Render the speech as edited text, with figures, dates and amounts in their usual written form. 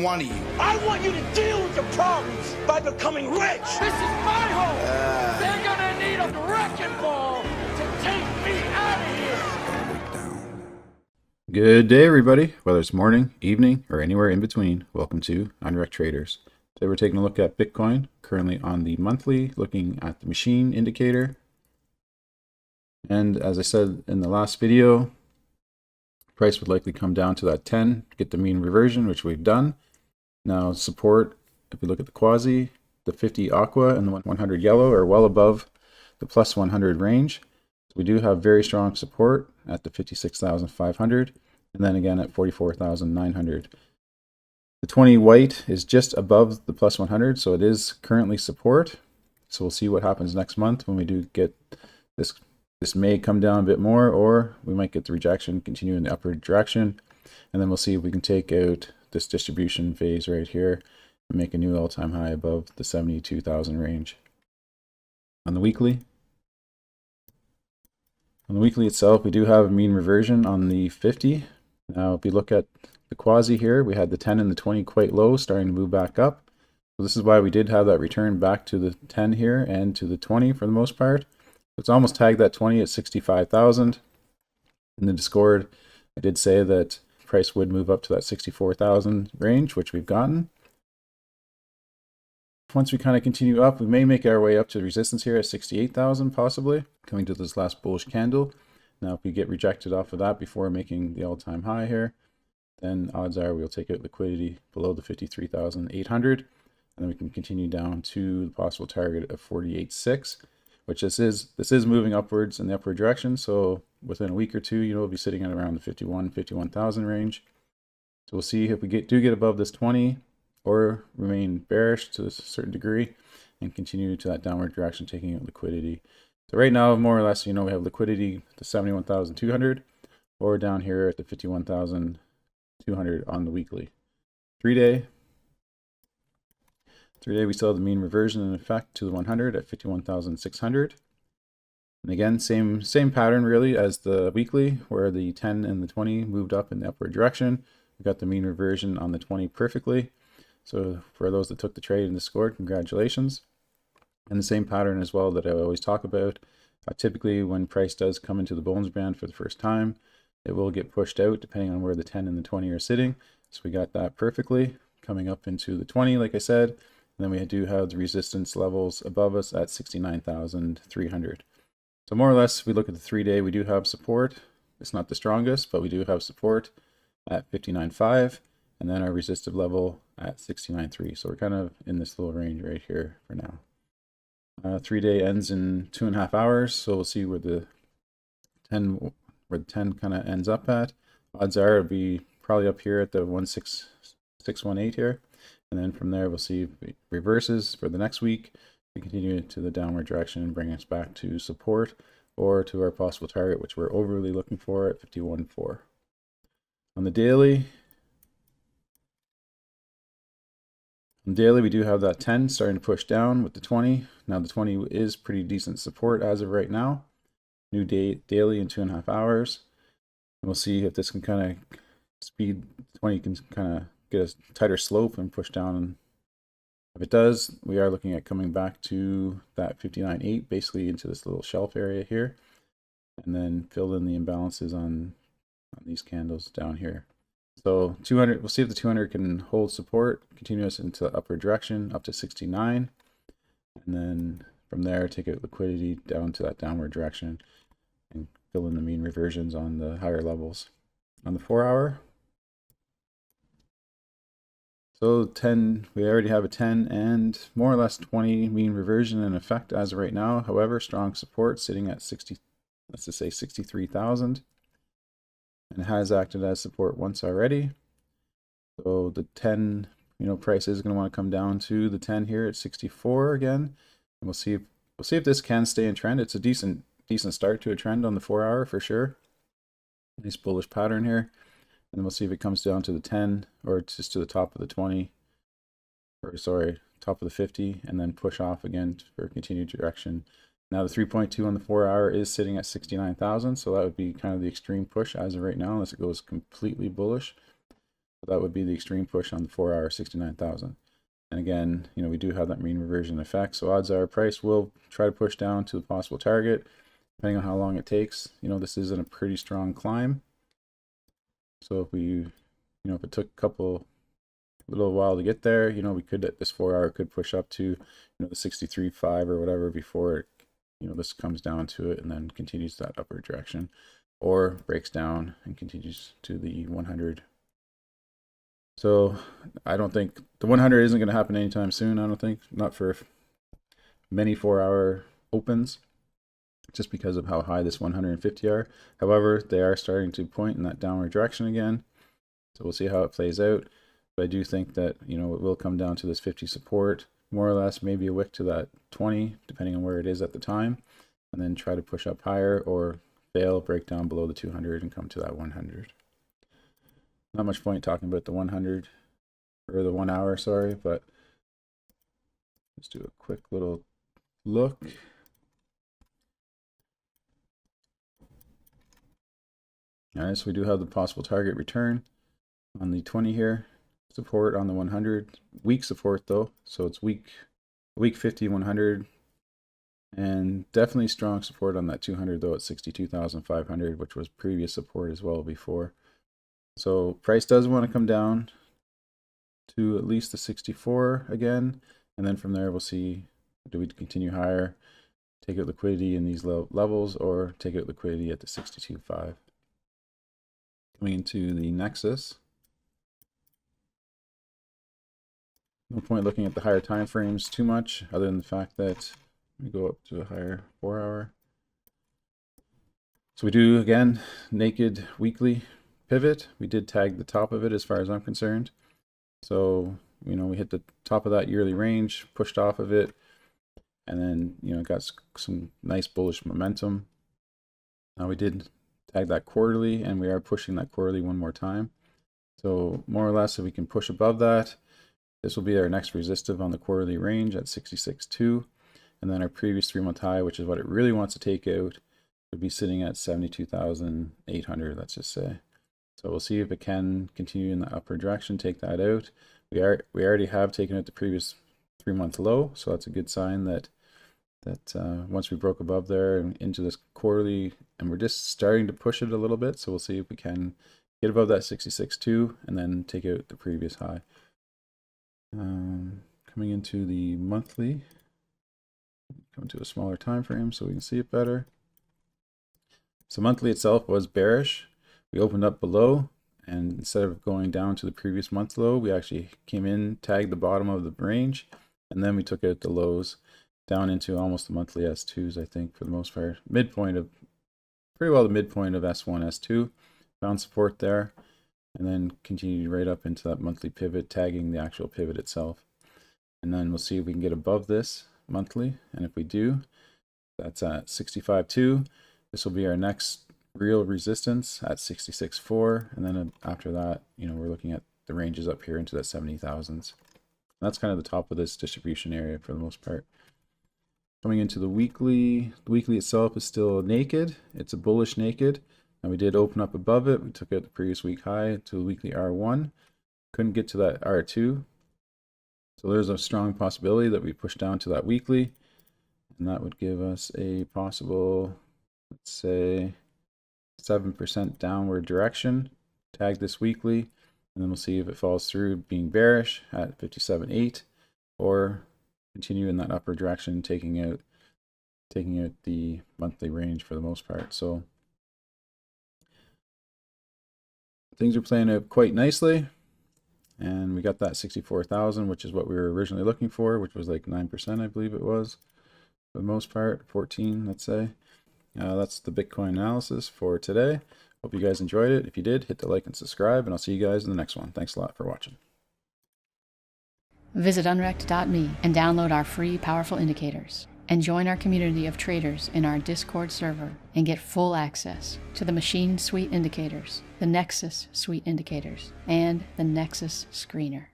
one of you. I want you to deal with your problems by becoming rich. This is my home. They're gonna need a wrecking ball to take me out of here. Good day, everybody. Whether it's morning, evening, or anywhere in between, welcome to unRekt Traders. Today we're taking a look at Bitcoin, currently on the monthly, looking at the machine indicator. And as I said in the last video, price would likely come down to that 10 to get the mean reversion, which we've done. Now support, if we look at the quasi, the 50 aqua and the 100 yellow are well above the plus 100 range. So we do have very strong support at the 56,500 and then again at 44,900. The 20 white is just above the plus 100, so it is currently support. So we'll see what happens next month when we do get this. This may come down a bit more, or we might get the rejection, continue in the upward direction, and then we'll see if we can take out this distribution phase right here and make a new all-time high above the 72,000 range. On the weekly itself, we do have a mean reversion on the 50. Now, if we look at the quasi here, we had the 10 and the 20 quite low, starting to move back up. So this is why we did have that return back to the 10 here and to the 20 for the most part. It's almost tagged that 20 at 65,000. In the Discord, I did say that price would move up to that 64,000 range, which we've gotten. Once we kind of continue up, we may make our way up to the resistance here at 68,000 possibly, coming to this last bullish candle. Now, if we get rejected off of that before making the all-time high here, then odds are we'll take out liquidity below the 53,800, and then we can continue down to the possible target of 48.6. Which this is moving upwards in the upward direction. So within a week or two, we'll be sitting at around the 51,000 range. So we'll see if we do get above this 20 or remain bearish to a certain degree and continue to that downward direction, taking out liquidity. So right now, more or less, we have liquidity to 71,200 or down here at the 51,200 on the weekly. 3-day. 3-day, we still have the mean reversion in effect to the 100 at 51,600. And again, same pattern really as the weekly, where the 10 and the 20 moved up in the upward direction. We got the mean reversion on the 20 perfectly. So for those that took the trade in Discord, congratulations. And the same pattern as well that I always talk about. Typically, when price does come into the Bollinger Band for the first time, it will get pushed out depending on where the 10 and the 20 are sitting. So we got that perfectly coming up into the 20, like I said. And then we do have the resistance levels above us at 69,300. So more or less, if we look at the 3-day, we do have support. It's not the strongest, but we do have support at 59.5, and then our resistive level at 69.3. So we're kind of in this little range right here for now. 3-day ends in 2.5 hours, so we'll see where the 10 kind of ends up at. Odds are it'll be probably up here at the 16618 here. And then from there, we'll see if it reverses for the next week. We continue to the downward direction and bring us back to support or to our possible target, which we're overly looking for at 51.4. On the daily, we do have that 10 starting to push down with the 20. Now the 20 is pretty decent support as of right now. New daily in 2.5 hours. And we'll see if this can kind of speed, 20 can kind of get a tighter slope and push down. And if it does, we are looking at coming back to that 59.8, basically into this little shelf area here, and then fill in the imbalances on these candles down here. So 200, we'll see if the 200 can hold support, continue us into the upward direction up to 69, and then from there take out liquidity down to that downward direction and fill in the mean reversions on the higher levels. On the 4-hour, so 10, we already have a 10 and more or less 20 mean reversion in effect as of right now. However, strong support sitting at 60, let's just say 63,000, and has acted as support once already. So the 10, price is going to want to come down to the 10 here at 64 again, and we'll see if this can stay in trend. It's a decent start to a trend on the 4-hour for sure. Nice bullish pattern here. And then we'll see if it comes down to the 10 or just to the top of the 20, or sorry, top of the 50, and then push off again for continued direction. Now the 3.2 on the 4-hour is sitting at 69,000, so that would be kind of the extreme push as of right now, unless it goes completely bullish. That would be the extreme push on the 4 hour 69,000. And again, you know, we do have that mean reversion effect. So odds are price will try to push down to the possible target, depending on how long it takes. You know, this isn't a pretty strong climb. So if we, you know, if it took a little while to get there, you know, we could, this 4 hour could push up to, you know, the 63.5 or whatever before it, you know, this comes down to it and then continues that upward direction, or breaks down and continues to the 100. So I don't think the 100 isn't going to happen anytime soon. I don't think, not for many 4 hour opens, just because of how high this 150 are. However, they are starting to point in that downward direction again. So we'll see how it plays out. But I do think that, you know, it will come down to this 50 support, more or less, maybe a wick to that 20, depending on where it is at the time, and then try to push up higher, or fail, break down below the 200 and come to that 100. Not much point talking about the 100 or the 1 hour, sorry, but let's do a quick little look. All right, so we do have the possible target return on the 20 here, support on the 100, weak support though, so it's weak 50, 100, and definitely strong support on that 200 though at 62,500, which was previous support as well before. So price does want to come down to at least the 64 again, and then from there we'll see, do we continue higher, take out liquidity in these levels, or take out liquidity at the 62.5. Coming into the Nexus, no point looking at the higher time frames too much, other than the fact that we go up to a higher 4 hour. So we do, again, naked weekly pivot. We did tag the top of it as far as I'm concerned. So, you know, we hit the top of that yearly range, pushed off of it, and then, you know, got some nice bullish momentum. Now we did tag that quarterly, and we are pushing that quarterly one more time. So more or less, if we can push above that, this will be our next resistive on the quarterly range at 66.2. And then our previous 3-month high, which is what it really wants to take out, would be sitting at 72,800, let's just say. So we'll see if it can continue in the upward direction, take that out. We already have taken out the previous 3-month low, so that's a good sign that once we broke above there and into this quarterly, and we're just starting to push it a little bit, so we'll see if we can get above that 66.2 and then take out the previous high. Coming into the monthly, coming to a smaller time frame so we can see it better. So monthly itself was bearish. We opened up below, and instead of going down to the previous month low, we actually came in, tagged the bottom of the range, and then we took out the lows down into almost the monthly S2s, I think, for the most part. Midpoint of, pretty well the midpoint of S1, S2. Found support there, and then continued right up into that monthly pivot, tagging the actual pivot itself. And then we'll see if we can get above this monthly, and if we do, that's at 65.2. This will be our next real resistance at 66.4, and then after that, you know, we're looking at the ranges up here into that 70,000s. That's kind of the top of this distribution area for the most part. Coming into the weekly itself is still naked. It's a bullish naked, and we did open up above it. We took out the previous week high to the weekly R1. Couldn't get to that R2. So there's a strong possibility that we push down to that weekly, and that would give us a possible, let's say, 7% downward direction. Tag this weekly, and then we'll see if it falls through being bearish at 57.8, or continue in that upper direction, taking out the monthly range for the most part. So things are playing out quite nicely, and we got that 64,000, which is what we were originally looking for, which was like 9%, I believe it was, for the most part, 14, let's say. That's the Bitcoin analysis for today. Hope you guys enjoyed it. If you did, hit the like and subscribe, and I'll see you guys in the next one. Thanks a lot for watching. Visit unRekt.me and download our free powerful indicators, and join our community of traders in our Discord server and get full access to the Machine Suite Indicators, the Nexus Suite Indicators, and the Nexus Screener.